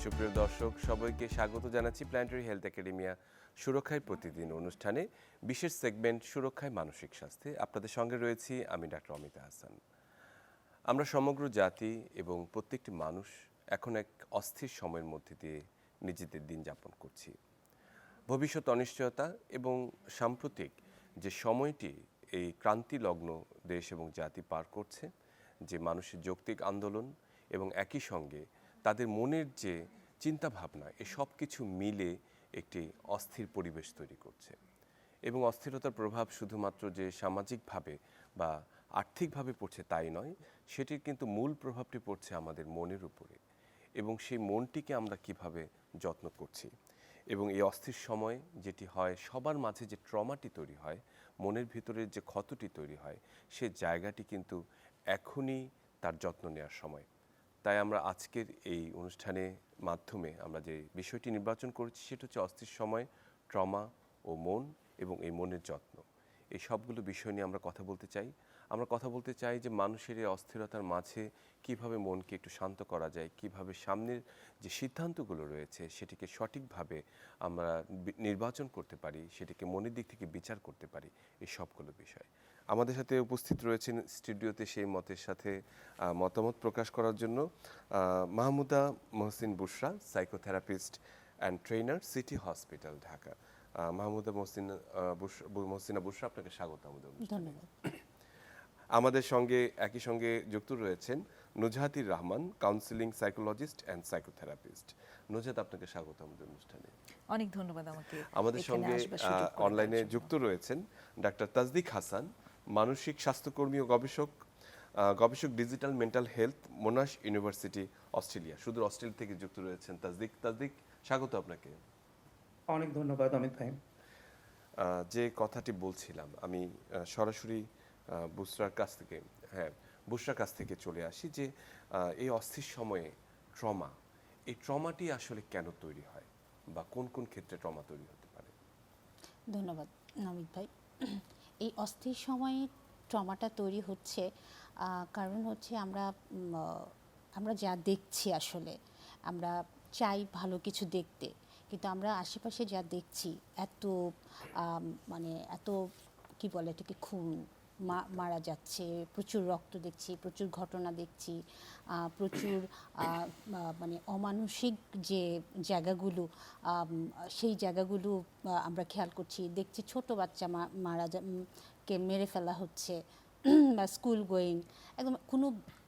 সুপ্রিয় দর্শক সবাইকে স্বাগত জানাচ্ছি প্ল্যানেটারি হেলথ একাডেমিয়া সুরক্ষায় প্রতিদিন অনুষ্ঠানে বিশেষ সেগমেন্ট সুরক্ষায় মানসিক স্বাস্থ্যে আপনাদের সঙ্গে রয়েছি আমি ডাক্তার অমিতা হাসান। আমরা সমগ্র জাতি এবং প্রত্যেকটি মানুষ এখন এক অস্থির সময়ের মধ্যে দিয়ে নিজেদের দিন যাপন করছি। ভবিষ্যৎ অনিশ্চয়তা এবং সাম্প্রতিক যে সময়টি এই ক্রান্তিলগ্ন দেশ এবং জাতি পার করছে, যে মানুষের যৌক্তিক আন্দোলন এবং একই সঙ্গে তাদের মনের যে চিন্তাভাবনা এ সব কিছু মিলে একটি অস্থির পরিবেশ তৈরি করছে এবং অস্থিরতার প্রভাব শুধুমাত্র যে সামাজিকভাবে বা আর্থিকভাবে পড়ছে তাই নয়, সেটির কিন্তু মূল প্রভাবটি পড়ছে আমাদের মনের উপরে এবং সেই মনটিকে আমরা কিভাবে যত্ন করছি। এবং এই অস্থির সময় যেটি হয়, সবার মাঝে যে ট্রমাটি তৈরি হয়, মনের ভিতরের যে ক্ষতটি তৈরি হয়, সে জায়গাটি কিন্তু এখনই তার যত্ন নেওয়ার সময়। তাই আমরা আজকের এই অনুষ্ঠানের মাধ্যমে আমরা যে বিষয়টি নির্বাচন করেছি সেটা হচ্ছে অস্থির সময়, ট্রমা ও মন এবং এই মনের যত্ন। এই সবগুলো বিষয় নিয়ে আমরা কথা বলতে চাই। আমরা কথা বলতে চাই যে মানুষের এই অস্থিরতার মাঝে কিভাবে মনকে একটু শান্ত করা যায়, কিভাবে সামনের যে সিদ্ধান্তগুলো রয়েছে সেটিকে সঠিকভাবে আমরা নির্বাচন করতে পারি, সেটিকে মনের দিক থেকে বিচার করতে পারি, এই সবগুলো বিষয়। আমাদের সাথে উপস্থিত রয়েছেন স্টুডিওতে সেই মতের সাথে মতামত প্রকাশ করার জন্য Mahmuda Mohsin Bushra, psychotherapist and trainer, city hospital, Dhaka. Mahmuda Mohsina Bushra, আপনাকে স্বাগত আমাদের অনুষ্ঠানে। আমাদের সঙ্গে একই সঙ্গে যুক্ত রয়েছেন নুজহাতির Rahman, counselling psychologist and psychotherapist. Nuzhat, আপনাকে স্বাগত আমাদের অনুষ্ঠানে। অনেক ধন্যবাদ আমাকে। আমাদের সঙ্গে অনলাইনে যুক্ত রয়েছেন ডাক্তার তাজদিক হাসান, মানসিক স্বাস্থ্যকর্মী ও গবেষক digital mental health, মোনাশ university, Australia. সুদূর অস্ট্রেলিয়া থেকে যুক্ত রয়েছেন তাজদিক, স্বাগত আপনাকে। অনেক ধন্যবাদ অমিত ভাই। যে কথাটি বলছিলাম আমি সরাসরি বুশরার কাছ থেকে চলে আসি যে এই অস্থির সময়ে এই ট্রমাটি আসলে কেন তৈরি হয় বা কোন কোন ক্ষেত্রে ট্রমা তৈরি হতে পারে? ধন্যবাদ অমিত ভাই। এই অস্থির সময়ে ট্রমাটা তৈরি হচ্ছে কারণ হচ্ছে আমরা যা দেখছি, আসলে আমরা চাই ভালো কিছু দেখতে, কিন্তু আমরা আশেপাশে যা দেখছি এত কি বলে এটাকে, খুন মারা যাচ্ছে, প্রচুর রক্ত দেখছি, প্রচুর ঘটনা দেখছি, প্রচুর অমানসিক যে জায়গাগুলো, সেই জায়গাগুলো আমরা খেয়াল করছি, দেখছি ছোট বাচ্চা কে মেরে ফেলা হচ্ছে বা স্কুল গোয়িং, একদম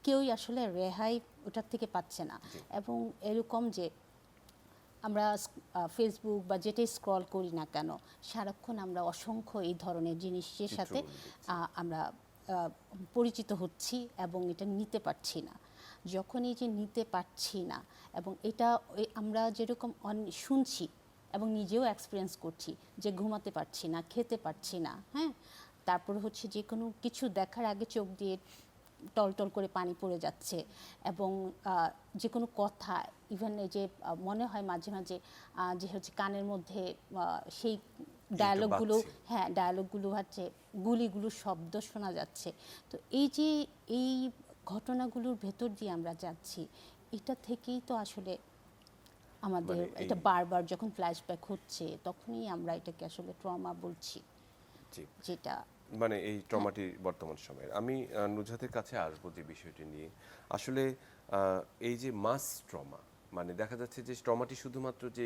কেউই আসলে রেহাই ওটার থেকে পাচ্ছে না। এবং এরকম যে আমরা ফেসবুক বা যেটাই স্ক্রল করি না কেন, সারাক্ষণ আমরা অসংখ্য এই ধরনের জিনিসের সাথে আমরা পরিচিত হচ্ছি এবং এটা নিতে পারছি না। যখন এই যে নিতে পারছি না এবং এটা আমরা যেরকম শুনছি এবং নিজেও এক্সপিরিয়েন্স করছি যে ঘুমাতে পারছি না, খেতে পারছি না, হ্যাঁ, তারপর হচ্ছে যে কোনো কিছু দেখার আগে চোখ দিয়ে টলটল করে পানি পড়ে যাচ্ছে এবং যে কোনো কথা, ইভেন এই যে মনে হয় মাঝে মাঝে যে হচ্ছে কানের মধ্যে সেই ডায়ালগগুলো হচ্ছে গুলিগুলো শব্দ শোনা যাচ্ছে। তো এই ঘটনাগুলোর ভেতর দিয়ে আমরা যাচ্ছি, এটা থেকেই তো আসলে আমাদের এটা বারবার যখন ফ্ল্যাশব্যাক হচ্ছে তখনই আমরা এটাকে আসলে ট্রমা বলছি, যেটা এই ট্রমাটি বর্তমান সময়ের। আমি নুজহাতের কাছে আসবো যে বিষয়টি নিয়ে। আসলে এই যে মাস ট্রমা, দেখা যাচ্ছে যে ট্রমাটি শুধুমাত্র যে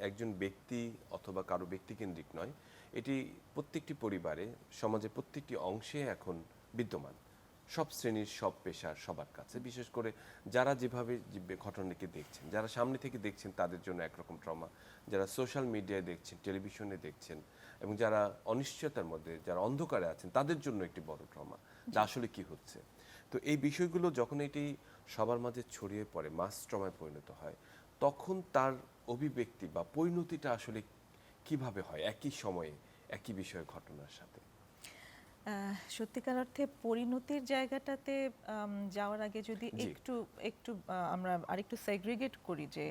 একজন ব্যক্তি অথবা কারো ব্যক্তিকেন্দ্রিক নয়, এটি প্রত্যেকটি পরিবারে, সমাজের প্রত্যেকটি অংশে এখন বিদ্যমান, সব শ্রেণীর, সব পেশার, সবার কাছে। বিশেষ করে যারা যেভাবে ঘটনাকে দেখছেন, যারা সামনে থেকে দেখছেন তাদের জন্য একরকম ট্রমা, যারা সোশ্যাল মিডিয়ায় দেখছেন, টেলিভিশনে দেখছেন এবং যারা অনিশ্চয়তার মধ্যে, যারা অন্ধকারে আছেন তাদের জন্য একটি বড় ট্রমা, যা আসলে কি হচ্ছে। তো এই বিষয়গুলো যখন এটি সবার মাঝে ছড়িয়ে পড়ে, মাস ট্রমায় পরিণত হয়, তখন তার অভিব্যক্তি বা পরিণতিটা আসলে কিভাবে হয় একই সময়ে একই বিষয়ের ঘটনার সাথে? সত্যিকার অর্থে পরিণতির জায়গাটাতে যাওয়ার আগে যদি একটু আমরা আরেকটু সেগ্রিগেট করি যে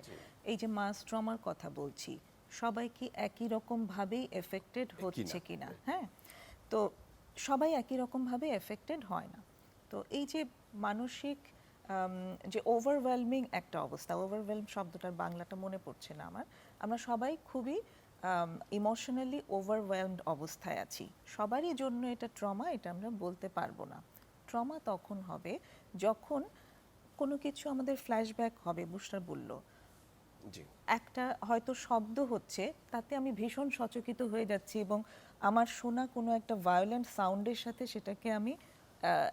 এই যে মাস ট্রমার কথা বলছি, সবাই কি একই রকম ভাবেই এফেক্টেড হচ্ছে কিনা? হ্যাঁ, তো সবাই একই রকম ভাবে এফেক্টেড হয় না। তো এই যে মানসিক যে ওভারওয়েলমিং একটা অবস্থা, ওভারওয়েলম শব্দটার বাংলাটা মনে পড়ছে না আমার, আমরা সবাই খুবই ইমোশনালি ওভারওয়েলমড অবস্থায় আছি, সবারই জন্য এটা ট্রমা, এটা আমরা বলতে পারবো না। ট্রমা তখন হবে যখন কোনো কিছু আমাদের ফ্ল্যাশব্যাক হবে, বুশরা বলল জি একটা হয়তো শব্দ হচ্ছে, তাতে আমি ভীষণ সচকিত হয়ে যাচ্ছি এবং আমার শোনা কোনো একটা ভায়োলেন্ট সাউন্ডের সাথে সেটাকে আমি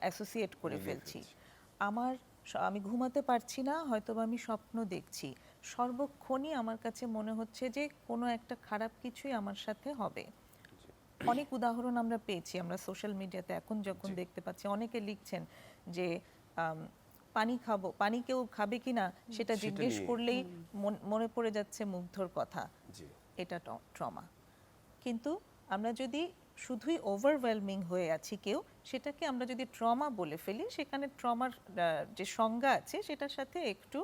অ্যাসোসিয়েট করে মিলিয়ে ফেলছি। ফেলছি। আমি ঘুমাতে পারছি না, হয়তো বা আমি স্বপ্ন দেখছি, সর্বক্ষণই আমার কাছে মনে হচ্ছে যে কোনো একটা খারাপ কিছুই আমার সাথে হবে। অনেক উদাহরণ আমরা পেয়েছি, আমরা সোশ্যাল মিডিয়াতে এখন যখন জি। দেখতে পাচ্ছি, অনেকে লিখছেন যে আম, পানি খাবো, পানি কেউ খাবে কিনা সেটা সেটা জিজ্ঞেস নিয়ে। করলেই মনে পড়ে যাচ্ছে মুগ্ধর কথা। জি এটা ট্রমা। কিন্তু আমরা যদি শুধুই ওভারওয়েলমিং হয়ে আছি কেউ, সেটাকে আমরা যদি ট্রমা বলে ফেলি, সেখানে ট্রমার যে সংজ্ঞা আছে সেটার সাথে একটু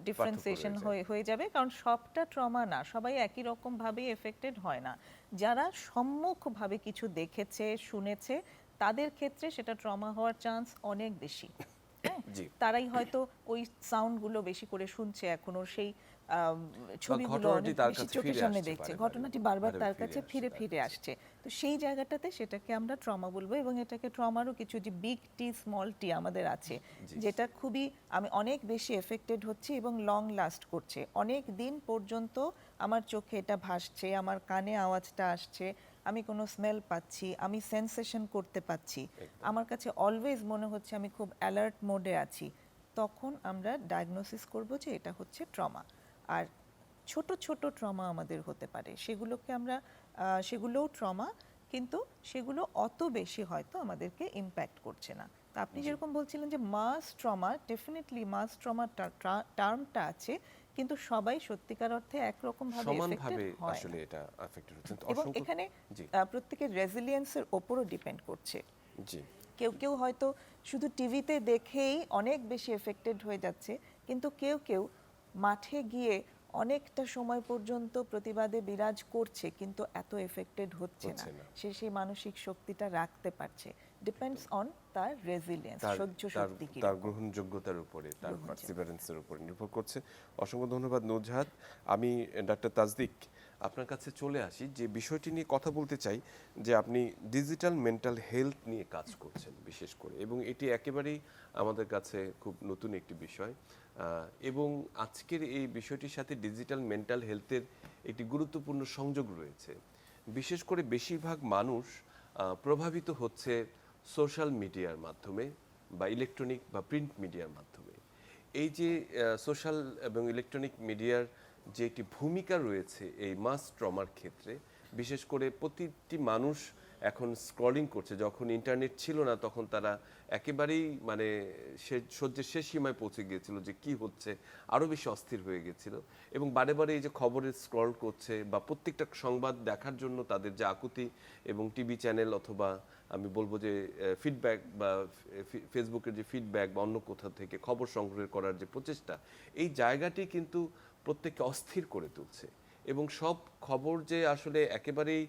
ডিফারেন্সিয়েশন হয়ে যাবে, কারণ সবটা ট্রমা না, সবাই একই রকম ভাবে এফেক্টেড হয় না। যারা সম্মুখভাবে কিছু দেখেছে শুনেছে তাদের ক্ষেত্রে সেটা ট্রমা হওয়ার চান্স অনেক বেশি। হ্যাঁ, জি। তারাই হয়তো ওই সাউন্ডগুলো বেশি করে শুনছে, এখনো সেই ছবিগুলো ঘটনাটি অনেক তার বেশি কাছে চোখের ফিরে সামনে আসছে দেখছে, বারে ঘটনাটি বারে, বারবার বারে তার ফিরে কাছে আসছে ফিরে তার ফিরে কাছে। আসছে। তো সেই জায়গাটাতে সেটাকে আমরা ট্রমা বলবো, এবং এটাকে ট্রমারও কিছু যে বিগ টি স্মল টি আমাদের আছে, জি। যেটা খুবই আমি অনেক বেশি এফেক্টেড হচ্ছি এবং লং লাস্ট করছে, অনেক দিন পর্যন্ত আমার চোখে এটা ভাসছে, আমার কানে আওয়াজটা আসছে, আমি কোনো স্মেল পাচ্ছি, আমি সেন্সেশন করতে পাচ্ছি, আমার কাছে অলওয়েজ মনে হচ্ছে আমি খুব অ্যালার্ট মোডে আছি। তখন আমরা ডায়াগনোসিস করব যে এটা হচ্ছে ট্রমা। আর ছোট ছোট ট্রমা আমাদের হতে পারে, সেগুলোকে আমরা সেগুলোও ট্রমা, কিন্তু সেগুলো অত বেশি হয়তো আমাদেরকে ইম্প্যাক্ট করছে না। তো আপনি যেরকম বলছিলেন যে মাস ট্রমা, ডেফিনেটলি মাস ট্রমা টার্মটা আছে, কিন্তু সবাই সত্যিকার অর্থে একরকম ভাবে সমানভাবে এফেক্টেড হয় আসলে না। এটা এফেক্টেড হচ্ছে তো এবং অসংখ্য। এখানে জি প্রত্যেকের রেজিলিয়েন্সের ওপরও ডিপেন্ড করছে। জি কেউ কেউ হয়তো শুধু টিভিতে দেখেই অনেক বেশি এফেক্টেড হয়ে যাচ্ছে, কিন্তু কেউ কেউ মাঠে গিয়ে অনেকটা সময় পর্যন্ত প্রতিবাদে বিরাজ করছে কিন্তু এত এফেক্টেড হচ্ছে না, হচ্ছে না। সে সেই মানসিক শক্তিটা রাখতে পারছে। ডিপেন্ডস অন তার রেজিলিয়েন্স, তার সহ্য তার শক্তি কি তার গ্রহণযোগ্যতার উপরে, তার পার্সিভারেন্সের উপরে নির্ভর করছে। অসংখ্য ধন্যবাদ নুজহাত। আমি ডাক্তার তাজদিক আপনার কাছে চলে আসি, যে বিষয়টি নিয়ে কথা বলতে চাই, যে আপনি ডিজিটাল মেন্টাল হেলথ নিয়ে কাজ করছেন বিশেষ করে, এবং এটি একেবারেই আমাদের কাছে খুব নতুন একটি বিষয়, এবং আজকের এই বিষয়টির সাথে ডিজিটাল মেন্টাল হেলথের একটি গুরুত্বপূর্ণ সংযোগ রয়েছে। বিশেষ করে বেশিরভাগ মানুষ প্রভাবিত হচ্ছে সোশ্যাল মিডিয়ার মাধ্যমে বা ইলেকট্রনিক বা প্রিন্ট মিডিয়ার মাধ্যমে। এই যে সোশ্যাল এবং ইলেকট্রনিক মিডিয়ার যে একটি ভূমিকা রয়েছে এই মাস ট্রমার ক্ষেত্রে, বিশেষ করে প্রতিটি মানুষ এখন স্ক্রলিং করছে, যখন ইন্টারনেট ছিল না তখন তারা একেবারেই মানে সহ্যের শেষ সীমায় পৌঁছে গিয়েছিল, যে কি হচ্ছে আরও বেশি অস্থির হয়ে গেছিল, এবং বারে বারে এই যে খবরের স্ক্রল করছে বা প্রত্যেকটা সংবাদ দেখার জন্য তাদের যে আকুতি, এবং টিভি চ্যানেল অথবা আমি বলবো যে ফিডব্যাক বা ফেসবুকের যে ফিডব্যাক বা অন্য কোথাও থেকে খবর সংগ্রহ করার যে প্রচেষ্টা, এই জায়গাটি কিন্তু প্রত্যেককে অস্থির করে তুলছে, এবং সব খবর যে আসলে একেবারেই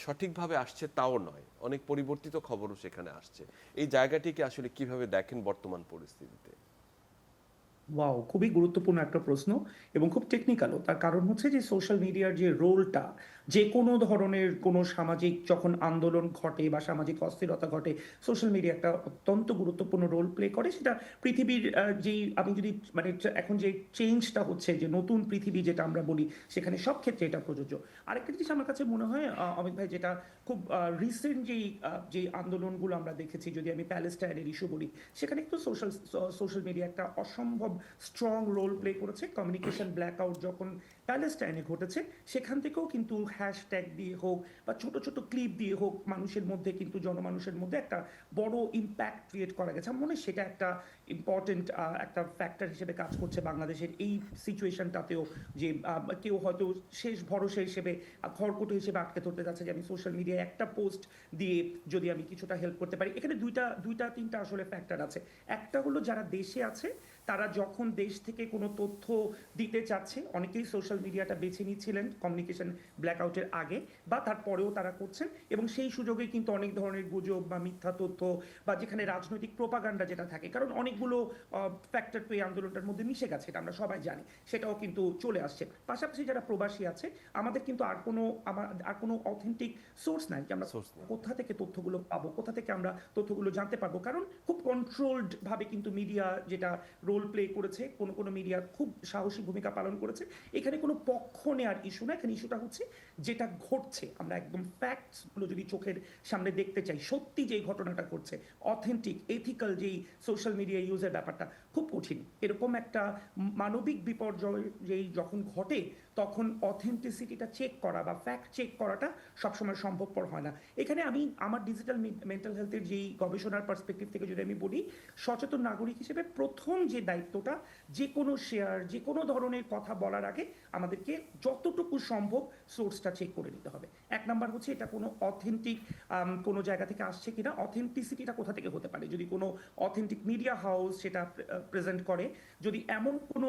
সঠিকভাবে আসছে তাও নয়, অনেক পরিবর্তিত খবরও সেখানে আসছে। এই জায়গাটিকে আসলে কিভাবে দেখেন বর্তমান পরিস্থিতিতে? ওয়াও, খুবই গুরুত্বপূর্ণ একটা প্রশ্ন এবং খুব টেকনিক্যালও। তার কারণ হচ্ছে যে সোশ্যাল মিডিয়ার যে রোলটা, যে কোনো ধরনের কোনো সামাজিক যখন আন্দোলন ঘটে বা সামাজিক অস্থিরতা ঘটে, সোশ্যাল মিডিয়া একটা অত্যন্ত গুরুত্বপূর্ণ রোল প্লে করে। সেটা পৃথিবীর যেই আমি যদি মানে এখন যে চেঞ্জটা হচ্ছে, যে নতুন পৃথিবী যেটা আমরা বলি, সেখানে সব ক্ষেত্রে এটা প্রযোজ্য। আরেকটা জিনিস আমার কাছে মনে হয় অমিত ভাই, যেটা খুব রিসেন্ট যেই আন্দোলনগুলো আমরা দেখেছি, যদি আমি প্যালেস্টাইনের ইস্যু বলি, সেখানে কিন্তু সোশ্যাল মিডিয়া একটা অসম্ভব স্ট্রং রোল প্লে করেছে। কমিউনিকেশন ব্ল্যাকআউট যখন প্যালেস্টাইনে ঘটেছে, সেখান থেকেও কিন্তু হ্যাশট্যাগ দিয়ে হোক বা ছোট ছোট ক্লিপ দিয়ে হোক, মানুষের মধ্যে কিন্তু জনমানুষের মধ্যে একটা বড় ইম্প্যাক্ট ক্রিয়েট করা গেছে। আমার মনে হয় সেটা একটা ইম্পর্টেন্ট একটা ফ্যাক্টর হিসেবে কাজ করছে বাংলাদেশের এই সিচুয়েশনটাতেও, যে কেউ হয়তো শেষ ভরসা হিসেবে খড়কুটো হিসেবে আটকে ধরতে যাচ্ছে, যে আমি সোশ্যাল মিডিয়ায় একটা পোস্ট দিয়ে যদি আমি কিছুটা হেল্প করতে পারি। এখানে দুইটা তিনটা আসলে ফ্যাক্টর আছে। একটা হলো যারা দেশে আছে, তারা যখন দেশ থেকে কোনো তথ্য দিতে চাচ্ছে, অনেকেই সোশ্যাল মিডিয়াটা বেছে নিচ্ছিলেন কমিউনিকেশন ব্ল্যাকআউট আউটের আগে বা তারপরেও তারা করছেন, এবং সেই সুযোগে কিন্তু অনেক ধরনের গুজব বা মিথ্যা তথ্য বা যেখানে রাজনৈতিক প্রোপাগান্ডা যেটা থাকে, কারণ অনেকগুলো ফ্যাক্টর তো এই আন্দোলনটার মধ্যে মিশে গেছে, এটা আমরা সবাই জানি, সেটাও কিন্তু চলে আসছে। পাশাপাশি যারা প্রবাসী আছে, আমাদের কিন্তু আর কোনো অথেন্টিক সোর্স নাই যে আমরা Source নেই। কোথা থেকে তথ্যগুলো পাবো, কোথা থেকে আমরা তথ্যগুলো জানতে পারবো, কারণ খুব কন্ট্রোলড ভাবে কিন্তু মিডিয়া যেটা রোল প্লে করেছে, কোনো মিডিয়া খুব সাহসী ভূমিকা পালন করেছে। এখানে কোনো পক্ষ নেওয়ার ইস্যু না, এখানে ইস্যুটা হচ্ছে যেটা ঘটছে, আমরা একদম ফ্যাক্টসগুলো যদি চোখের সামনে দেখতে চাই, সত্যি যেই ঘটনাটা ঘটছে, অথেন্টিক এথিক্যাল যেই সোশ্যাল মিডিয়া ইউজের ব্যাপারটা খুব কঠিন। এরকম একটা মানবিক বিপর্যয় যেই যখন ঘটে, তখন অথেন্টিসিটিটা চেক করা বা ফ্যাক্ট চেক করাটা সবসময় সম্ভবপর হয় না। এখানে আমি আমার ডিজিটাল মেন্টাল হেলথের যেই গবেষণার পার্সপেক্টিভ থেকে যদি আমি বলি, সচেতন নাগরিক হিসেবে প্রথম যে দায়িত্বটা, যে কোনো শেয়ার, যে কোনো ধরনের কথা বলার আগে আমাদেরকে যতটুকু সম্ভব সোর্সটা চেক করে নিতে হবে। এক নাম্বার হচ্ছে এটা কোনো অথেন্টিক কোনো জায়গা থেকে আসছে কিনা, অথেন্টিসিটিটা কোথা থেকে হতে পারে, যদি কোনো অথেন্টিক মিডিয়া হাউস সেটা প্রেজেন্ট করে, যদি এমন কোনো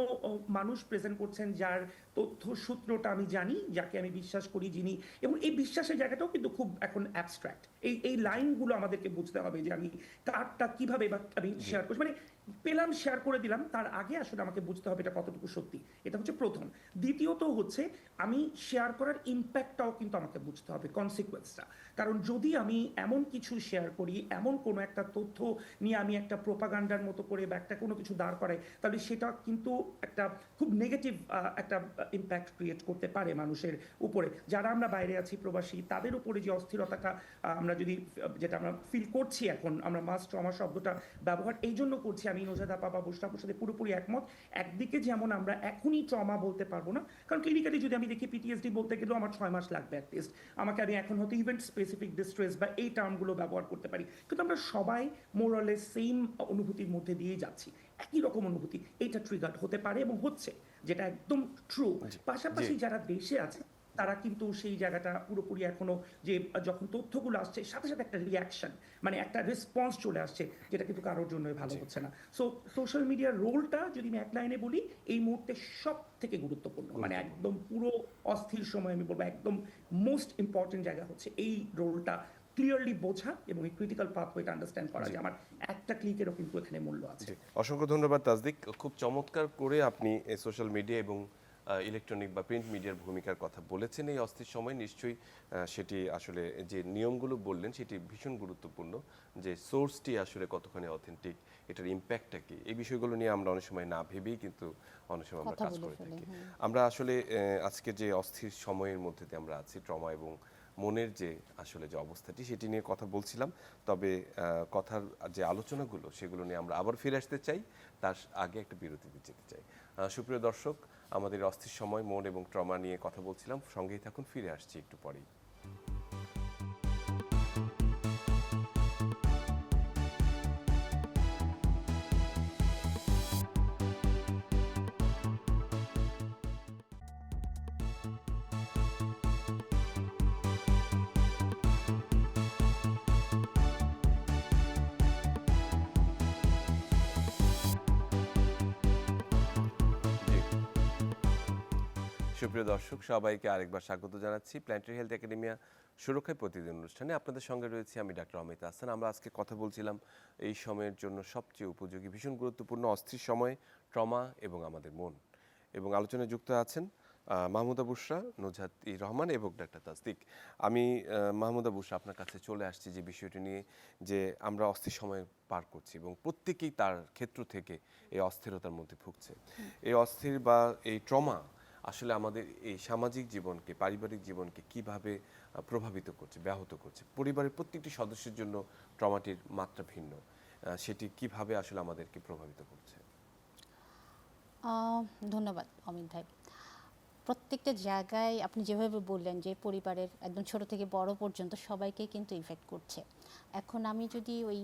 মানুষ প্রেজেন্ট করছেন যার তথ্য সূত্রটা আমি জানি, যাকে আমি বিশ্বাস করি, যিনি, এবং এই বিশ্বাসের জায়গাটাও কিন্তু খুব এখন অ্যাবস্ট্রাক্ট, এই লাইনগুলো আমাদেরকে বুঝতে হবে যে আমি কারটা কিভাবে বা আমি শেয়ার করছি, মানে পেলাম শেয়ার করে দিলাম, তার আগে আসলে আমাকে বুঝতে হবে এটা কতটুকু সত্যি। এটা হচ্ছে প্রথম। দ্বিতীয়ত হচ্ছে আমি শেয়ার করার ইম্প্যাক্টটাও কিন্তু আমাকে বুঝতে হবে, কনসিকুয়েন্সটা। কারণ যদি আমি এমন কিছু শেয়ার করি, এমন কোনো একটা তথ্য নিয়ে আমি একটা প্রোপাগান্ডার মতো করে বা একটা কোনো কিছু দাঁড় করাই, তাহলে সেটা কিন্তু একটা খুব নেগেটিভ একটা ইম্প্যাক্ট ক্রিয়েট করতে পারে মানুষের উপরে। যারা আমরা বাইরে আছি, প্রবাসী, তাদের উপরে যে অস্থিরতাটা আমরা যদি যেটা আমরা ফিল করছি এখন, আমরা মাস ট্রমা শব্দটা ব্যবহার এই জন্য করছি, আমি নজরুল আপা বা বুশরাপুর সাথে পুরোপুরি একমত। একদিকে যেমন আমরা এখনই ট্রমা বলতে পারবো না, কারণ ক্লিনিক্যালি যদি আমি দেখি পিটিএসডি বলতে গেলেও আমার 6 মাস লাগবে অ্যাটলিস্ট, আমি এখন হয়তো ইভেন্ট স্পেসিফিক ডিস্ট্রেস বা এই টার্মগুলো ব্যবহার করতে পারি, কিন্তু আমরা সবাই মোরালেস সেম অনুভূতির মধ্যে দিয়ে যাচ্ছি, একই রকম অনুভূতি। এইটা ট্রিগার্ড হতে পারে এবং হচ্ছে, যেটা একদম ট্রু। পাশাপাশি যারা দেশে আছে তারা কিন্তু সেই জায়গাটা পুরোপুরি এখনো, যে যখন তথ্যগুলো আসছে সাথে সাথে একটা রিয়াকশন, মানে একটা রেসপন্স চলে আসছে, যেটা কিন্তু কারোর জন্যই ভালো হচ্ছে না। সো সোশ্যাল মিডিয়ার রোলটা যদি আমি এক লাইনে বলি, এই মুহূর্তে সব থেকে গুরুত্বপূর্ণ, মানে একদম পুরো অস্থির সময় আমি বলবো একদম মোস্ট ইম্পর্টেন্ট জায়গা হচ্ছে এই রোলটা ক্লিয়ারলি বোঝা এবং এই ক্রিটিক্যাল পাথওয়েটা আন্ডারস্ট্যান্ড করা, যে আমার একটা ক্লিকেরও কিন্তু এখানে মূল্য আছে। জি, অসংখ্য ধন্যবাদ তাসদিক। খুব চমৎকার করে আপনি সোশ্যাল মিডিয়া এবং ইলেকট্রনিক বা প্রিন্ট মিডিয়ার ভূমিকার কথা বলেছেন এই অস্থির সময়। নিশ্চয়ই সেটি আসলে যে নিয়মগুলো বললেন সেটি ভীষণ গুরুত্বপূর্ণ, যে সোর্সটি আসলে কতখানি অথেন্টিক, এটার ইম্প্যাক্টটা কি, এই বিষয়গুলো নিয়ে আমরা অনেক সময় না ভেবেই কিন্তু অনেক সময় আমরা কাজ করে থাকি। আমরা আসলে আজকে যে অস্থির সময়ের মধ্যে দিয়ে আমরা আছি, ট্রমা এবং মনের যে আসলে যে অবস্থাটি, সেটি নিয়ে কথা বলছিলাম। তবে কথার যে আলোচনাগুলো সেগুলো নিয়ে আমরা আবার ফিরে আসতে চাই, তার আগে একটা বিরতিতে যেতে চাই। সুপ্রিয় দর্শক, আমাদের অস্থির সময় মন এবং ট্রমা নিয়ে কথা বলছিলাম, সঙ্গেই থাকুন, ফিরে আসছি একটু পরেই। সুপ্রিয় দর্শক, সবাইকে আরেকবার স্বাগত জানাচ্ছি প্ল্যান্টারি হেলথ একাডেমিয়া সুরক্ষায় প্রতিদিন অনুষ্ঠানে। আপনাদের সঙ্গে রয়েছে আমি ডাক্তার অমিত আহসান। আমরা আজকে কথা বলছিলাম এই সময়ের জন্য সবচেয়ে উপযোগী, ভীষণ গুরুত্বপূর্ণ অস্থির সময়, ট্রমা এবং আমাদের মন। এবং আলোচনায় যুক্ত আছেন মাহমুদা বুশরা, নুজহাত-ই রহমান এবং ডাক্তার তাসদিক। আমি মাহমুদা বুশরা আপনার কাছে চলে আসছি যে বিষয়টি নিয়ে, যে আমরা অস্থির সময় পার করছি এবং প্রত্যেকেই তার ক্ষেত্র থেকে এই অস্থিরতার মধ্যে ভুগছে। এই অস্থির বা এই ট্রমা আসলে আমাদের এই সামাজিক জীবনকে, পারিবারিক জীবনকে কিভাবে প্রভাবিত করছে, ব্যাহত করছে। পরিবারের প্রত্যেকটি সদস্যের জন্য ট্রমাটির মাত্রা ভিন্ন, সেটি কিভাবে আসলে আমাদেরকে প্রভাবিত করছে? ধন্যবাদ অমিত ভাই। প্রত্যেকটা জায়গায় আপনি যেভাবে বললেন যে পরিবারের একদম ছোট থেকে বড় পর্যন্ত সবাইকে কিন্তু ইফেক্ট করছে। এখন আমি যদি ওই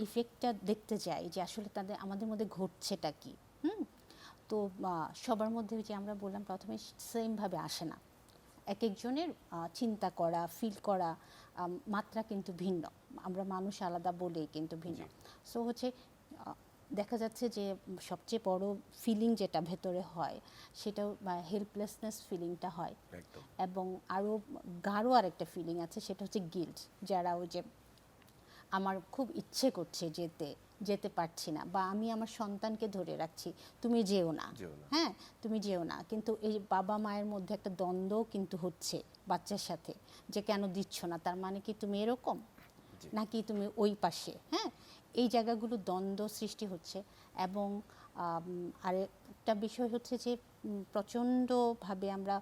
ইফেক্টটা দেখতে যাই যে আসলে আমাদের মধ্যে ঘটছেটা কি, তো সবার মধ্যে যে আমরা বললাম প্রথমে সেমভাবে আসে না। এক একজনের চিন্তা করা, ফিল করা মাত্রা কিন্তু ভিন্ন। আমরা মানুষ আলাদা বলেই কিন্তু ভিন্ন। সো হচ্ছে দেখা যাচ্ছে যে সবচেয়ে বড় ফিলিং যেটা ভেতরে হয় সেটা হেল্পলেসনেস ফিলিংটা হয়। একদম। এবং আরও গাঢ় আরেকটা ফিলিং আছে, সেটা হচ্ছে গিল্ট। যারা ওই যে আমার খুব ইচ্ছে করছে যেতে পারছি না, বা আমি আমার সন্তানকে ধরে রাখছি, তুমি যেও না, হ্যাঁ তুমি যেও না, কিন্তু এই বাবা মায়ের মধ্যে একটা দ্বন্দ্ব কিন্তু হচ্ছে বাচ্চার সাথে, যে কেন দিচ্ছ না, তার মানে কি তুমি এরকম নাকি তুমি ওই পাশে, হ্যাঁ এই জায়গাগুলো দ্বন্দ্ব সৃষ্টি হচ্ছে। এবং আরেকটা বিষয় হচ্ছে যে প্রচণ্ডভাবে আমরা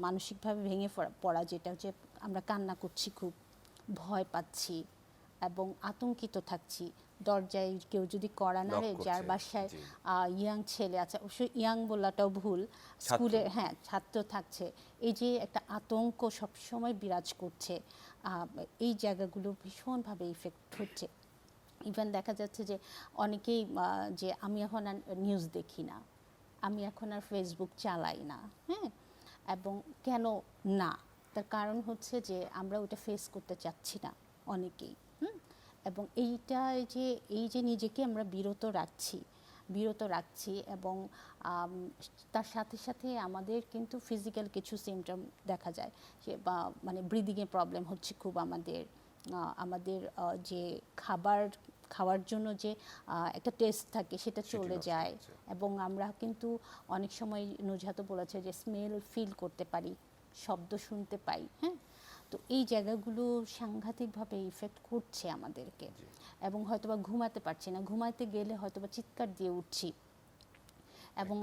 মানসিকভাবে ভেঙে পড়া, যেটা হচ্ছে আমরা কান্না করছি, খুব ভয় পাচ্ছি এবং আতঙ্কিত থাকছি। দরজায় কেউ যদি কড়া নাড়ে, যার বাসায় ইয়াং ছেলে আছে, অবশ্যই ইয়াং বলাটাও ভুল, স্কুলে হ্যাঁ ছাত্র থাকছে, এই যে একটা আতঙ্ক সবসময় বিরাজ করছে, এই জায়গাগুলো ভীষণভাবে ইফেক্ট হচ্ছে। ইভেন দেখা যাচ্ছে যে অনেকেই যে আমি এখন আর নিউজ দেখি না, আমি এখন আর ফেসবুক চালাই না, হ্যাঁ এবং কেন না, তার কারণ হচ্ছে যে আমরা ওটা ফেস করতে চাচ্ছি না অনেকেই। এবং এই যে নিজেকে আমরা বিরত রাখছি এবং তার সাথে সাথে আমাদের কিন্তু ফিজিক্যাল কিছু সিমটম দেখা যায়, যে মানে ব্রিদিংয়ে প্রবলেম হচ্ছে খুব, আমাদের যে খাওয়ার জন্য যে একটা টেস্ট থাকে সেটা চলে যায়, এবং আমরা কিন্তু অনেক সময় নুজহাত বলেছে যে স্মেল ফিল করতে পারি, শব্দ শুনতে পাই, হ্যাঁ তো এই জায়গাগুলো সাংঘাতিকভাবে ইফেক্ট করছে আমাদেরকে। এবং হয়তোবা ঘুমাতে পারছি না, ঘুমাতে গেলে হয়তোবা চিৎকার দিয়ে উঠছি এবং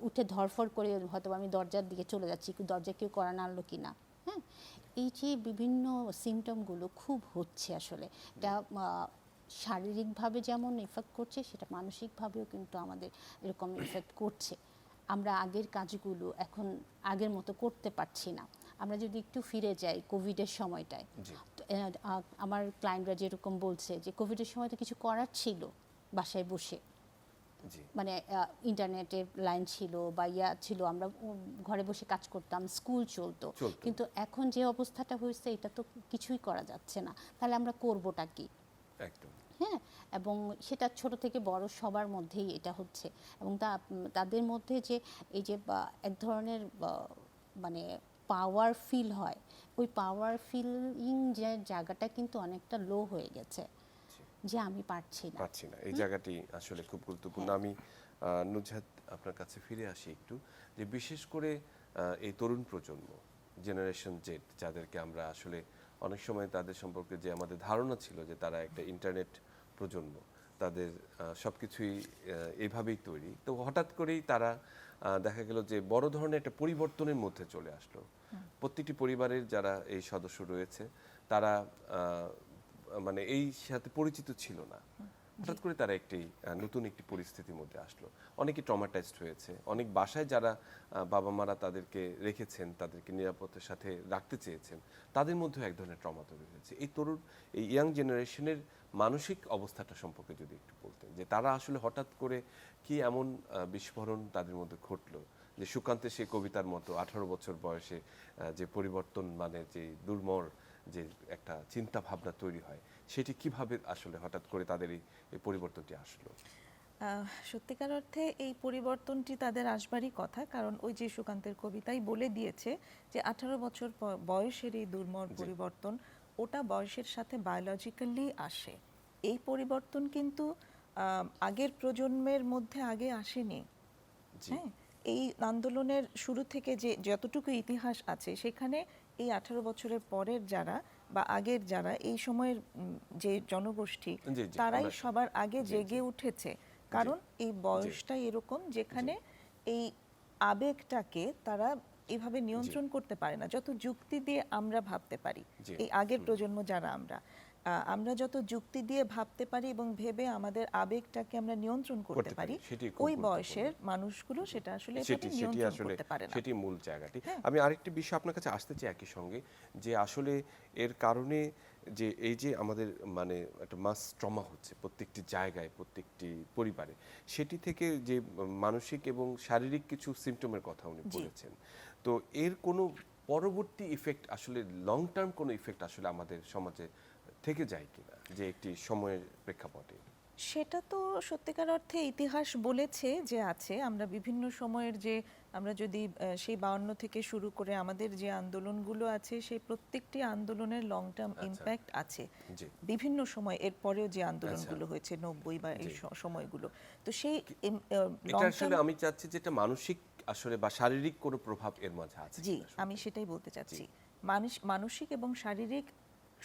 উঠে ধরফর করে হয়তোবা আমি দরজার দিকে চলে যাচ্ছি, দরজা কেউ কড়া নাড়লো কি না, হ্যাঁ এই যে বিভিন্ন সিমটমগুলো খুব হচ্ছে আসলে। এটা শারীরিকভাবে যেমন ইফেক্ট করছে, সেটা মানসিকভাবেও কিন্তু আমাদের এরকম ইফেক্ট করছে। আমরা আগের কাজগুলো এখন আগের মতো করতে পারছি না। আমরা যদি একটু ফিরে যাই কোভিডের সময়টায়, আমার ক্লায়েন্টরা যেরকম বলছে যে কোভিডের সময় তো কিছু করার ছিল, বাসায় বসে মানে ইন্টারনেটের লাইন ছিল বা ছিল, আমরা ঘরে বসে কাজ করতাম, স্কুল চলতো, কিন্তু এখন যে অবস্থাটা হয়েছে এটা তো কিছুই করা যাচ্ছে না, তাহলে আমরা করবোটা কি? একদম হ্যাঁ, এবং সেটা ছোট থেকে বড় সবার মধ্যেই এটা হচ্ছে। এবং তাদের মধ্যে যে এই যে এক ধরনের মানে পাওয়ার ফিল হয়, ওই পাওয়ার ফিলিং যে জায়গাটা কিন্তু অনেকটা লো হয়ে গেছে, যে আমি পারছি না। এই জায়গাটি আসলে খুব গুরুত্বপূর্ণ। আমি নুজহাত আপনার কাছে ফিরে আসি একটু, যে বিশেষ করে এই তরুণ প্রজন্ম জেনারেশন জেড, যাদেরকে আমরা আসলে অনেক সময় তাদের সম্পর্কে যে আমাদের ধারণা ছিল যে তারা একটা ইন্টারনেট প্রজন্ম, তাদের সবকিছুই এইভাবেই তৈরি, তো হঠাৎ করেই তারা দেখা গেল যে বড় ধরনের একটা পরিবর্তনের মধ্যে চলে আসলো। প্রত্যেকটি পরিবারের যারা এই সদস্য রয়েছে তারা মানে এই সাথে পরিচিত ছিল না, হঠাৎ করে তারা নতুন একটি পরিস্থিতির মধ্যে আসলো। অনেকে ট্রমাটাইজড হয়েছে, অনেক বাসায় যারা বাবা মারা তাদেরকে রেখেছেন, তাদেরকে নিরাপত্তার সাথে রাখতে চেয়েছেন, তাদের মধ্যে এক ধরনের ট্রমা তৈরি হয়েছে। এই ইয়াং জেনারেশনের মানসিক অবস্থাটা সম্পর্কে যদি একটু বলতেন, যে তারা আসলে হঠাৎ করে কি এমন বিস্ফোরণ তাদের মধ্যে ঘটলো, যে সুকান্তের সেই কবিতার মতো 18 বছর বয়সে যে পরিবর্তন, মানে যে দুর্মর যে একটা চিন্তা ভাবনা তৈরি হয়, সেটি কিভাবে আসলে হঠাৎ করে তাদের এই পরিবর্তনটি আসলো? সত্যিকার অর্থে এই পরিবর্তনটি তাদের আসবারই কথা, কারণ ওই যে সুকান্তের কবিতাই বলে দিয়েছে যে 18 বছর বয়সের এই দুর্মর পরিবর্তন, ওটা বয়সের সাথে বায়োলজিক্যালি আসে। এই পরিবর্তন কিন্তু আগের প্রজন্মের মধ্যে আগে আসেনি। হ্যাঁ, এই আন্দোলনের শুরু থেকে যে যতটুকু ইতিহাস আছে সেখানে এই 18 বছরের পরের যারা বা আগের যারা এই সময়ের যে জনগোষ্ঠী, তারাই সবার আগে জেগে উঠেছে, কারণ এই বয়সটাই এরকম যেখানে এই আবেগটাকে তারা এভাবে নিয়ন্ত্রণ করতে পারে না। যত যুক্তি দিয়ে আমরা ভাবতে পারি, এই আগের প্রজন্ম যারা আমরা যত যুক্তি দিয়ে ভাবতে পারি এবং ভেবে আমাদের আবেগটাকে আমরা নিয়ন্ত্রণ করতে পারি, ওই বয়সের মানুষগুলো সেটা আসলে নিয়ন্ত্রণ করতে পারে না। সেটি মূল জায়গাটি। আমি আরেকটি বিষয় আপনার কাছে আসতে চাই একই সঙ্গে, যে আসলে এর কারণে যে এই যে আমাদের মানে একটা মাস ট্রমা হচ্ছে প্রত্যেকটি জায়গায়, প্রত্যেকটি পরিবারে, সেটি থেকে যে মানসিক এবং শারীরিক কিছু সিমটমের কথা উনি বলেছেন, তো এর কোনো পরবর্তী ইফেক্ট আসলে লং টার্ম কোনো ইফেক্ট আসলে আমাদের সমাজে থেকে যায় কিনা, যে একটি সময়ের প্রেক্ষাপটে? সেটা তো সত্যিকার অর্থে ইতিহাস বলেছে যে আছে। আমরা বিভিন্ন সময়ের যে আমরা যদি সেই 52 থেকে শুরু করে আমাদের যে আন্দোলনগুলো আছে সেই প্রত্যেকটি আন্দোলনের লং টার্ম ইম্প্যাক্ট আছে। জি বিভিন্ন সময় এর পরেও যে আন্দোলনগুলো হয়েছে 90 বা এই সময়গুলো, তো সেই লং এটা আসলে টার্ম। আমি চাচ্ছি যে এটা মানসিক আসলে বা শারীরিক কোনো প্রভাব এর মাঝে আছে জি, কিনা আসলে। আমি সেটাই বলতে চাচ্ছি। মানসিক এবং শারীরিক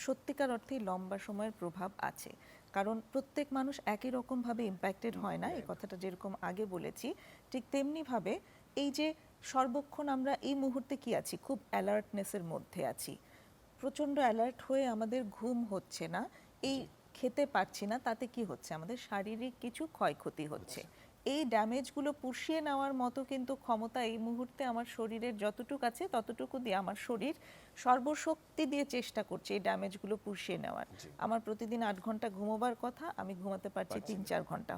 সত্যিকার অর্থেই লম্বা সময়ের প্রভাব আছে। কারণ প্রত্যেক মানুষ একই রকমভাবে ইম্প্যাক্টেড হয় না, এই কথাটা যেরকম আগে বলেছি ঠিক তেমনিভাবে এই যে সর্বক্ষণ আমরা এই মুহূর্তে কি আছি, খুব অ্যালার্টনেসের মধ্যে আছি, প্রচণ্ড অ্যালার্ট হয়ে আমাদের ঘুম হচ্ছে না, এই খেতে পারছি না, তাতে কি হচ্ছে আমাদের শারীরিক কিছু ক্ষয়ক্ষতি হচ্ছে। এই ড্যামেজগুলো পুষিয়ে নেওয়ার মতো কিন্তু ক্ষমতা এই মুহূর্তে আমার শরীরের যতটুকু আছে ততটুকু দিয়ে আমার শরীর সর্বশক্তি দিয়ে চেষ্টা করছে এই ড্যামেজগুলো পুষিয়ে নেওয়ার। আমার প্রতিদিন 8 ঘন্টা ঘুমোবার কথা, আমি ঘুমাতে পারছি 3-4 ঘন্টা,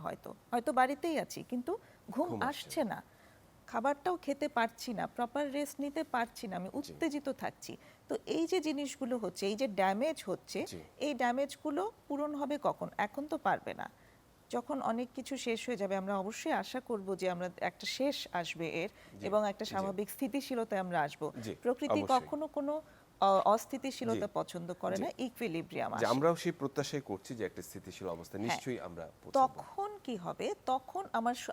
হয়তো বাড়িতেই আছি কিন্তু ঘুম আসছে না, খাবারটাও খেতে পারছি না, প্রপার রেস্ট নিতে পারছি না, আমি উত্তেজিত থাকছি। তো এই যে জিনিসগুলো হচ্ছে, এই যে ড্যামেজ হচ্ছে, এই ড্যামেজগুলো পূরণ হবে কখন? এখন তো পারবে না। যখন অনেক কিছু শেষ হয়ে যাবে, আমরা অবশ্যই আশা করব যে আমরা একটা শেষ আসবে এর, এবং একটা স্বাভাবিক স্থিতিশীলতায় আমরা আসব। জি, প্রকৃতি অবশ্যই। কখনো কোনো অস্থিতিশীলতা পছন্দ করে না, ইকুইলিব্রিয়াম যে আসে। আমরাও সেই প্রত্যাশাই করছি যে একটা স্থিতিশীল অবস্থা নিশ্চয়ই আমরা পৌঁছাবো। তখন কি হবে? তখন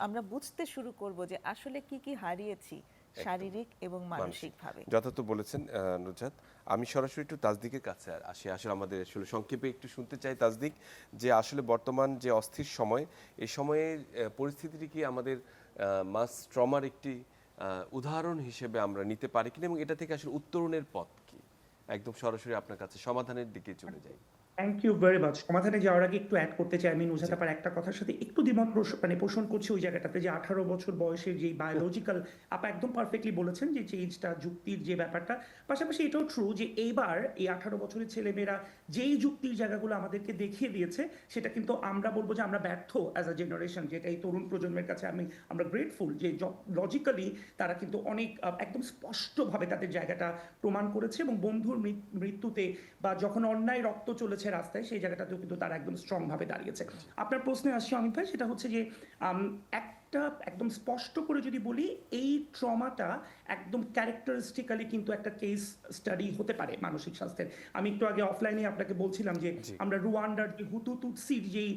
আমরা বুঝতে শুরু করব যে আসলে কি কি হারিয়েছি শারীরিক এবং মানসিকভাবে। যথার্থ বলেছেন নুজাত। আমি সরাসরি একটু তাসদিকের কাছে আসি। আসলে আমাদের আসলে সংক্ষেপে একটু শুনতে চাই তাসদিক, যে আসলে বর্তমান যে অস্থির সময়, এই সময়ের পরিস্থিতিটি কি আমাদের মাস ট্রমার একটি উদাহরণ হিসেবে আমরা নিতে পারি কিনা, এবং এটা থেকে আসলে উত্তরণের পথ কি? একদম সরাসরি আপনার কাছে সমাধানের দিকে চলে যাই। Thank you very much. সমাধানে যাওয়ার আগে একটু অ্যাড করতে চাই আমি নুজাত আপার একটা কথার সাথে একটু দ্বিমত মানে পোষণ করছি ওই জায়গাটাতে, যে 18 বছর বয়সের যে বায়োলজিক্যাল, আপা একদম পারফেক্টলি বলেছেন যে চেঞ্জটা, যুক্তির যে ব্যাপারটা, পাশাপাশি এটাও ট্রু যে এইবার এই 18 বছরের ছেলেমেয়েরা যেই যুক্তির জায়গাগুলো আমাদেরকে দেখিয়ে দিয়েছে, সেটা কিন্তু আমরা বলবো যে আমরা ব্যর্থ অ্যাজ আ জেনারেশন, যেটা এই তরুণ প্রজন্মের কাছে আমরা গ্রেটফুল যে লজিক্যালি তারা কিন্তু অনেক একদম স্পষ্টভাবে তাদের জায়গাটা প্রমাণ করেছে, এবং বন্ধুর মৃত্যুতে বা যখন অন্যায় রক্ত চলেছে রাস্তায়, সেই জায়গাটাতেও কিন্তু তারা একদম স্ট্রং ভাবে দাঁড়িয়েছে। আপনার প্রশ্নে আসছি অমিত ভাই, সেটা হচ্ছে যে একটা একদম স্পষ্ট করে যদি বলি, এই ট্রমাটা একদম ক্যারেক্টারিস্টিক্যালি কিন্তু একটা কেস স্টাডি হতে পারে মানসিক স্বাস্থ্যের। আমি একটু আগে অফলাইনে আপনাকে বলছিলাম যে আমরা রুয়ান্ডার যে হুতু তুতসির যেই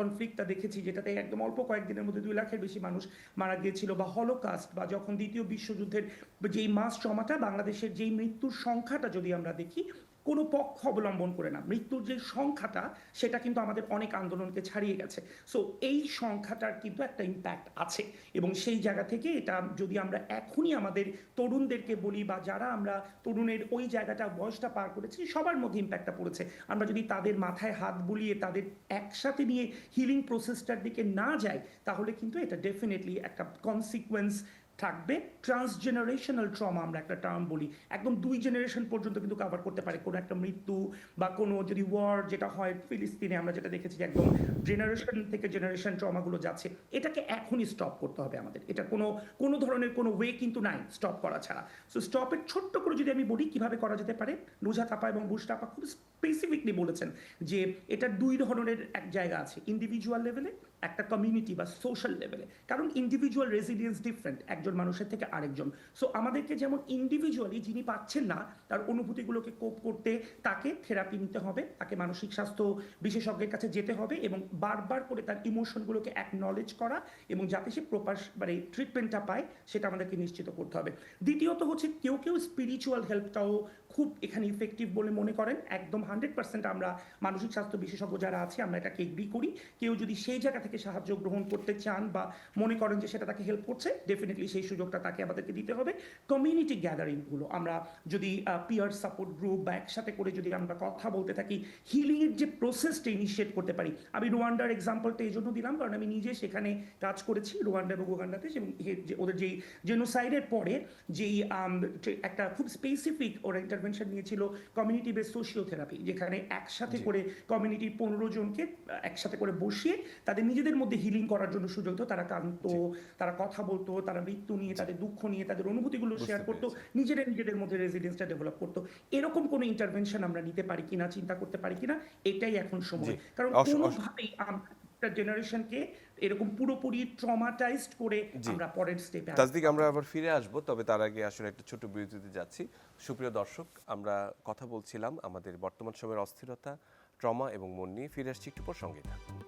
কনফ্লিক্টটা দেখেছি, যেটাতে একদম অল্প কয়েকদিনের মধ্যে 2 লাখের বেশি মানুষ মারা গিয়েছিল, বা হলোকাস্ট, বা যখন দ্বিতীয় বিশ্বযুদ্ধের যেই মাস ট্রমাটা, বাংলাদেশের যেই মৃত্যুর সংখ্যাটা যদি আমরা দেখি, কোনো পক্ষ অবলম্বন করে না, মৃত্যুর যে সংখ্যাটা সেটা কিন্তু আমাদের অনেক আন্দোলনকে ছাড়িয়ে গেছে। সো এই সংখ্যাটার কিন্তু একটা ইম্প্যাক্ট আছে, এবং সেই জায়গা থেকে এটা যদি আমরা এখনই আমাদের তরুণদেরকে বলি, বা যারা আমরা তরুণের ওই জায়গাটা বয়সটা পার করেছি, সবার মধ্যে ইম্প্যাক্টটা পড়েছে, আমরা যদি তাদের মাথায় হাত বুলিয়ে তাদের একসাথে নিয়ে হিলিং প্রসেসটার দিকে না যাই, তাহলে কিন্তু এটা ডেফিনেটলি একটা কনসিকুয়েন্স থাকবে। ট্রান্সজেনারেশনাল ট্রমা আমরা একটা টার্ম বলি, একদম 2 জেনারেশন পর্যন্ত কিন্তু কভার করতে পারে কোনো একটা মৃত্যু, বা কোনো যদি ওয়ার যেটা হয় ফিলিস্তিনে, আমরা যেটা দেখেছি যে একদম জেনারেশন থেকে জেনারেশন ট্রমাগুলো যাচ্ছে। এটাকে এখনই স্টপ করতে হবে আমাদের, এটা কোনো ধরনের কোনো ওয়ে কিন্তু নাই স্টপ করা ছাড়া। সো স্টপের ছোট্ট করে যদি আমি বলি কিভাবে করা যেতে পারে, নুজাত আপা এবং বুশরা আপা খুব স্পেসিফিকলি বলেছেন যে এটা 2 ধরনের এক জায়গা আছে, ইন্ডিভিজুয়াল লেভেলে, একটা কমিউনিটি বা সোশ্যাল লেভেলে। কারণ ইন্ডিভিজুয়াল রেজিলিয়েন্স ডিফারেন্ট একজন মানুষের থেকে আরেকজন। সো আমাদেরকে যেমন ইন্ডিভিজুয়ালি যিনি পাচ্ছেন না তার অনুভূতিগুলোকে কোপ করতে, তাকে থেরাপি নিতে হবে, তাকে মানসিক স্বাস্থ্য বিশেষজ্ঞের কাছে যেতে হবে, এবং বারবার করে তার ইমোশনগুলোকে অ্যাকনলেজ করা, এবং যাতে সে প্রপার মানে ট্রিটমেন্টটা পায়, সেটা আমাদেরকে নিশ্চিত করতে হবে। দ্বিতীয়ত হচ্ছে কেউ স্পিরিচুয়াল হেল্পটাও খুব এখানে ইফেক্টিভ বলে মনে করেন। একদম 100% আমরা মানসিক স্বাস্থ্য বিশেষজ্ঞ যারা আছে আমরা এটাকে এগ্রি করি। কেউ যদি সেই জায়গা থেকে সাহায্য গ্রহণ করতে চান বা মনে করেন যে সেটা তাকে হেল্প করছে, ডেফিনেটলি সেই সুযোগটা তাকে আমাদেরকে দিতে হবে। কমিউনিটি গ্যাদারিংগুলো, আমরা যদি পিয়ার সাপোর্ট গ্রুপ বা একসাথে করে যদি আমরা কথা বলতে থাকি, হিলিংয়ের যে প্রসেসটা ইনিশিয়েট করতে পারি। আমি রুয়ান্ডার এক্সাম্পলটা এই জন্য দিলাম কারণ আমি নিজে সেখানে কাজ করেছি, রুয়ান্ডা এবং উগান্ডাতে, এবং ওদের যেই জেনোসাইডের পরে যেই একটা খুব স্পেসিফিক ওরা ইন্টারভেনশন নিয়েছিল কমিউনিটি বেস সোশিওথেরাপি, যেখানে একসাথে করে কমিউনিটির 15 জনকে একসাথে করে বসিয়ে তাদের নিজেদের মধ্যে হিলিং করার জন্য সুযোগ দিত। তারা কাঁদতো, তারা কথা বলতো, তারা মৃত্যু নিয়ে, তাদের দুঃখ নিয়ে, তাদের অনুভূতিগুলো শেয়ার করতো, নিজেদের মধ্যে রেজিলিয়েন্সটা ডেভেলপ করতো। এরকম কোনো ইন্টারভেনশন আমরা নিতে পারি কিনা, চিন্তা করতে পারি কিনা, এটাই এখন সময়। কারণ কোনোভাবেই জেনারেশনকে এরকম পুরোপুরি ট্রমাটাইজড করে জি। আমরা পরের স্টেপে তাসদিক, আমরা আবার ফিরে আসব, তবে তার আগে আসলে একটা ছোট বিরতিতে যাচ্ছি। সুপ্রিয় দর্শক, আমরা কথা বলছিলাম আমাদের বর্তমান সময়ের অস্থিরতা, ট্রমা এবং মন নিয়ে। ফিরে আসছি একটু পর, সঙ্গে থাকুন।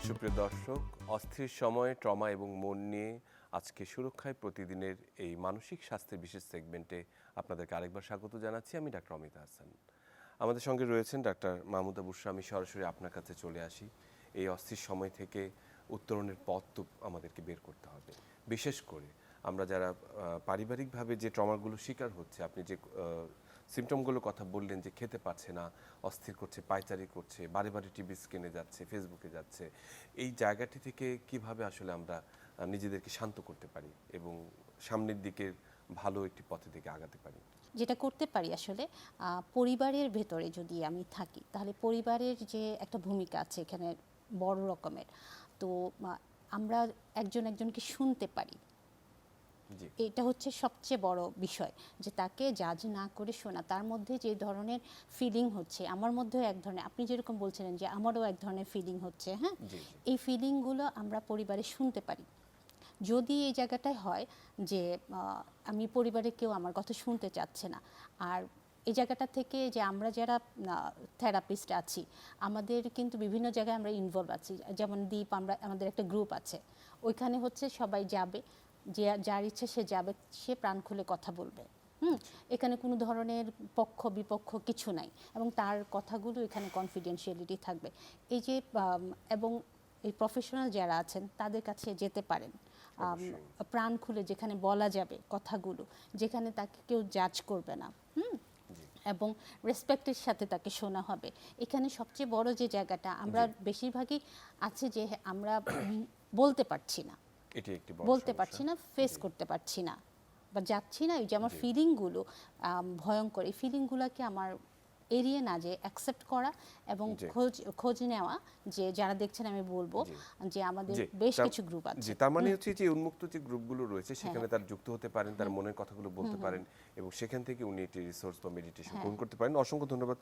সুপ্রিয় দর্শক, অস্থির সময়ে ট্রমা এবং মন নিয়ে আজকে সুরক্ষায় প্রতিদিনের এই মানসিক স্বাস্থ্যের বিশেষ সেগমেন্টে আপনাদেরকে আরেকবার স্বাগত জানাচ্ছি। আমি ডাক্তার অমিতা হাসান। আমাদের সঙ্গে রয়েছেন ডাক্তার মাহমুদা বুশরা। আমি সরাসরি আপনার কাছে চলে আসি। এই অস্থির সময় থেকে উত্তরণের পথ তো আমাদেরকে বের করতে হবে। বিশেষ করে আমরা যারা পারিবারিকভাবে যে ট্রমাগুলো শিকার হচ্ছে, আপনি যে সিমটমগুলোর কথা বললেন, যে খেতে পারছে না, অস্থির করছে, পায়চারি করছে, বারে বারে টিভি স্ক্রিনে যাচ্ছে, ফেসবুকে যাচ্ছে, এই জায়গাটি থেকে কিভাবে আসলে আমরা নিজেদেরকে শান্ত করতে পারি এবং সামনের দিকের ভালো একটি পথের দিকে আগাতে পারি? যেটা করতে পারি আসলে, পরিবারের ভেতরে যদি আমি থাকি তাহলে পরিবারের যে একটা ভূমিকা আছে এখানে বড় রকমের। তো আমরা একজন একজনকে শুনতে পারি, জি, এটা হচ্ছে সবচেয়ে বড় বিষয়, যে তাকে জাজ না করে শোনা। তার মধ্যে যে ধরনের ফিলিং হচ্ছে, আমার মধ্যেও এক ধরনের, আপনি যেরকম বলছিলেন যে আমারও এক ধরনের ফিলিং হচ্ছে, হ্যাঁ, জি, জি, এই ফিলিংগুলো আমরা পরিবারে শুনতে পারি। যদি এই জায়গাটায় হয় যে আমি পরিবারে কেউ আমার কথা শুনতে চাচ্ছে না, আর এই জায়গাটা থেকে যে আমরা যারা থেরাপিস্ট আছি, আমাদের কিন্তু বিভিন্ন জায়গায় আমরা ইনভলভ আছি। যেমন দ্বীপ, আমরা আমাদের একটা গ্রুপ আছে, ওইখানে হচ্ছে সবাই যাবে, যে যার ইচ্ছে সে যাবে, সে প্রাণ খুলে কথা বলবে। এখানে কোনো ধরনের পক্ষ বিপক্ষ কিছু নাই, এবং তার কথাগুলো এখানে কনফিডেন্সিয়ালিটি থাকবে। এই যে এবং এই প্রফেশনাল যারা আছেন তাদের কাছে যেতে পারেন, প্রাণ খুলে যেখানে বলা যাবে কথাগুলো, যেখানে তাকে কেউ জাজ করবে না, এবং রেসপেক্টের সাথে তাকে শোনা হবে। এখানে সবচেয়ে বড় যে জায়গাটা, আমরা বেশিরভাগই আছে যে আমরা বলতে পারছি না, এটি একটি বড় বলতে সমস্যা। পারছি না, ফেস করতে পারছি না বা যাচ্ছি না। এই যে আমার ফিলিংগুলো ভয়ঙ্কর, এই ফিলিংগুলোকে আমার এড়িয়ে না যে অ্যাকসেপ্ট করা এবং জি। খোঁজ নেওয়া, যে যারা দেখছেন আমি বলবো যে আমাদের জি, বেশ তার- কিছু গ্রুপ আছে। জি, তার মানে হচ্ছে যে উন্মুক্ত যে গ্রুপগুলো রয়েছে সেখানে তার যুক্ত হতে পারেন, তার মনের কথাগুলো বলতে পারেন, এবং সেখান থেকে উনি একটি রিসোর্স বা মেডিটেশন গ্রহণ করতে পারেন। অসংখ্য ধন্যবাদ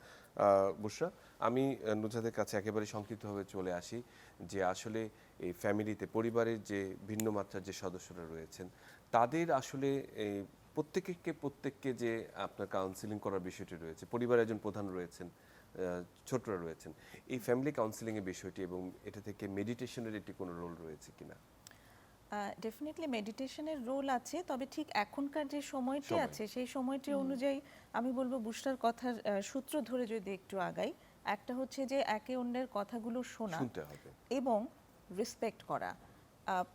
বুশরা। আমি নুজাদের কাছে একেবারে সংক্ষিপ্তভাবে চলে আসি যে আসলে এই ফ্যামিলিতে, পরিবারের যে ভিন্ন মাত্রার যে সদস্যরা রয়েছেন, তাদের আসলে এই প্রত্যেককে যে আপনার কাউন্সিলিং করার বিষয়টি রয়েছে, পরিবারের একজন প্রধান রয়েছেন, ছোটরা রয়েছেন, এই ফ্যামিলি কাউন্সিলিং এর বিষয়টি এবং এটা থেকে মেডিটেশনের একটি কোনো রোল রয়েছে কিনা? ডেফিনেটলি মেডিটেশনের রোল আছে, তবে ঠিক এখনকার যে সময়টি সময়। আছে সেই সময়টি অনুযায়ী আমি বলবো বুস্টার কথার সূত্র ধরে যদি একটু আগাই, একটা হচ্ছে যে একে অন্যের কথাগুলো শোনা শুনতে হবে। এবং রেসপেক্ট করা।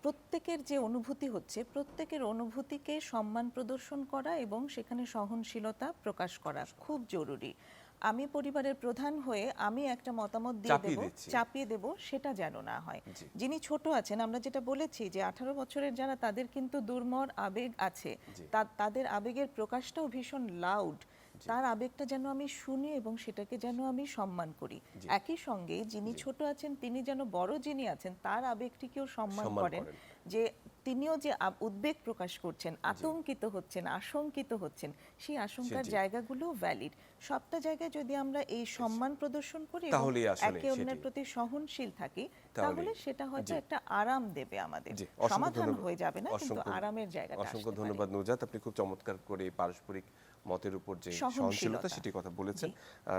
প্রত্যেকের যে অনুভূতি হচ্ছে, প্রত্যেকের অনুভূতিকে সম্মান প্রদর্শন করা এবং সেখানে সহনশীলতা প্রকাশ করা খুব জরুরি। আমি পরিবারের প্রধান হয়ে আমি একটা মতামত দিয়ে চাপিয়ে দেব, দিচ্ছি। চাপিয়ে দেব, সেটা যেন না হয়। জি। যিনি ছোট আছেন, আমরা যেটা বলেছি যে 18 বছরের যারা, তাদের কিন্তু দুর্মর আবেগ আছে, জি। তাদের আবেগের প্রকাশটাও ভীষণ লাউড। তার আবেগটা যেন আমি শুনি এবং সেটাকে যেন আমি সম্মান করি। জি। একই সঙ্গে যিনি ছোট আছেন তিনি যেন বড় যিনি আছেন তার আবেগটিকেও সম্মান সম্মান করেন, করেন। যে তিনিও যে উদ্বেগ প্রকাশ করছেন, আতঙ্কিত হচ্ছেন, আশঙ্কিত হচ্ছেন, সেই আশঙ্কার সেটি। জায়গাগুলো ভ্যালিড। সবটা জায়গায় যদি আমরা এই সম্মান প্রদর্শন করি এবং তাহলেই আসলে একে অন্যের সেটি। প্রতি সহনশীল থাকি, তাহলেই। তাহলে সেটা হয়তো জি। একটা আরাম দেবে আমাদের। জি, অসংখ্য সমাধান ধন্যবাদ। হয়ে যাবে না, কিন্তু অসংখ্য- আরামের জায়গাটা অসংখ্য আসতে পারে। ধন্যবাদ নুজাত, আপনি খুব চমৎকার করে এই পারস্পরিক মতের উপর যে সহনশীলতা। সহনশীলতা সেটি কথা বলেছেন।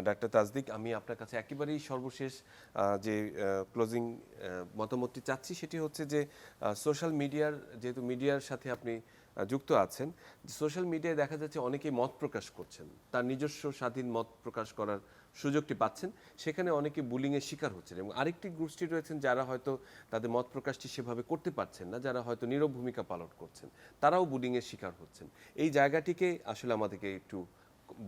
ডাক্তার তাসদিক, আমি আপনার কাছে একেবারেই সর্বশেষ যে ক্লোজিং মতামতটি চাচ্ছি, সেটি হচ্ছে যে সোশ্যাল মিডিয়ার, যেহেতু মিডিয়ার সাথে আপনি যুক্ত আছেন, সোশ্যাল মিডিয়ায় দেখা যাচ্ছে অনেকেই মত প্রকাশ করছেন, তার নিজস্ব স্বাধীন মত প্রকাশ করার সুযোগটি পাচ্ছেন, সেখানে অনেকে বুলিংয়ের শিকার হচ্ছেন, এবং আরেকটি গোষ্ঠী রয়েছেন যারা হয়তো তাদের মত প্রকাশটি সেভাবে করতে পারছেন না, যারা হয়তো নীরব ভূমিকা পালন করছেন, তারাও বুলিংয়ের শিকার হচ্ছেন। এই জায়গাটিকে আসলে আমাদেরকে একটু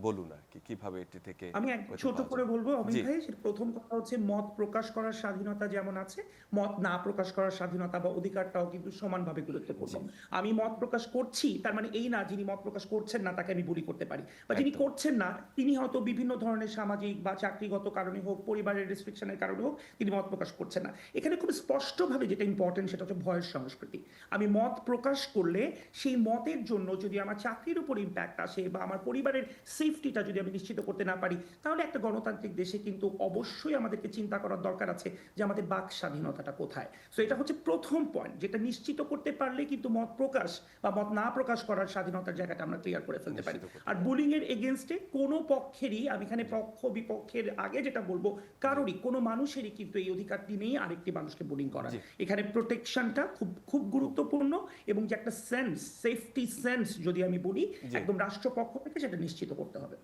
বলুন আর কি কিভাবে এটি থেকে আমি এক হয়তো ছোট পাওয়া করে যাবে। বলবো অমিত জি ভাই, সেটা প্রথম কথা হচ্ছে মত প্রকাশ করার স্বাধীনতা যেমন আছে, মত না প্রকাশ করার স্বাধীনতা বা অধিকারটাও কিন্তু সমানভাবে গুরুত্বপূর্ণ। জি আমি মত প্রকাশ করছি তার মানে এই না যিনি মত প্রকাশ করছেন না তাকে আমি বুলি করতে পারি, বা যিনি একদম করছেন না তিনি হয়তো বিভিন্ন ধরনের সামাজিক বা চাকরিগত কারণে হোক, পরিবারের রেস্ট্রিকশনের কারণে হোক, তিনি মত প্রকাশ করছেন না। এখানে খুব স্পষ্টভাবে যেটা ইম্পর্টেন্ট সেটা হচ্ছে ভয়ের সংস্কৃতি। আমি মত প্রকাশ করলে সেই মতের জন্য যদি আমার চাকরির উপর ইম্প্যাক্ট আসে বা আমার পরিবারের সেফটিটা যদি আমি নিশ্চিত করতে না পারি, তাহলে একটা গণতান্ত্রিক দেশে কিন্তু অবশ্যই আমাদেরকে চিন্তা করার দরকার আছে যে আমাদের বাক স্বাধীনতাটা কোথায়। সো এটা হচ্ছে প্রথম পয়েন্ট, যেটা নিশ্চিত করতে পারলে কিন্তু মত প্রকাশ বা মত না প্রকাশ করার স্বাধীনতার জায়গাটা আমরা ক্লিয়ার করে ফেলতে পারি। নিশ্চিত করতে আর পারি। বুলিং এর এগেনস্টে কোনো পক্ষেরই, আমি এখানে পক্ষ বিপক্ষের আগে যেটা বলবো, কারোরই কোনো মানুষেরই কিন্তু এই অধিকারটি নেই আরেকটি মানুষকে বুলিং করার। জি এখানে প্রোটেকশনটা খুব খুব গুরুত্বপূর্ণ, এবং যে একটা সেন্স, সেফটি সেন্স যদি আমি বলি, জি একদম রাষ্ট্রপক্ষ থেকে সেটা নিশ্চিত করতে হবে।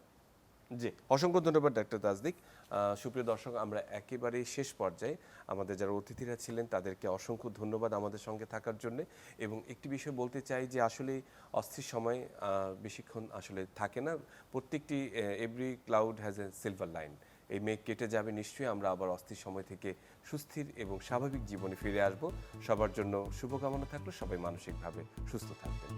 জি অসংখ্য ধন্যবাদ ডাক্তার তাজদিক। সুপ্রিয় দর্শক, আমরা একেবারেই শেষ পর্যায়ে আমাদের যারা অতিথিরা ছিলেন তাদেরকে অসংখ্য ধন্যবাদ আমাদের সঙ্গে থাকার জন্য। এবং একটি বিষয় বলতে চাই যে আসলে অস্থির সময় বেশিক্ষণ আসলে থাকে না। প্রত্যেকটি every cloud has a silver line. এই মেঘ কেটে যাবে নিশ্চয়ই, আমরা আবার অস্থির সময় থেকে সুস্থির এবং স্বাভাবিক জীবনে ফিরে আসব। সবার জন্য শুভকামনা থাকলো, সবাই মানসিকভাবে সুস্থ থাকবেন।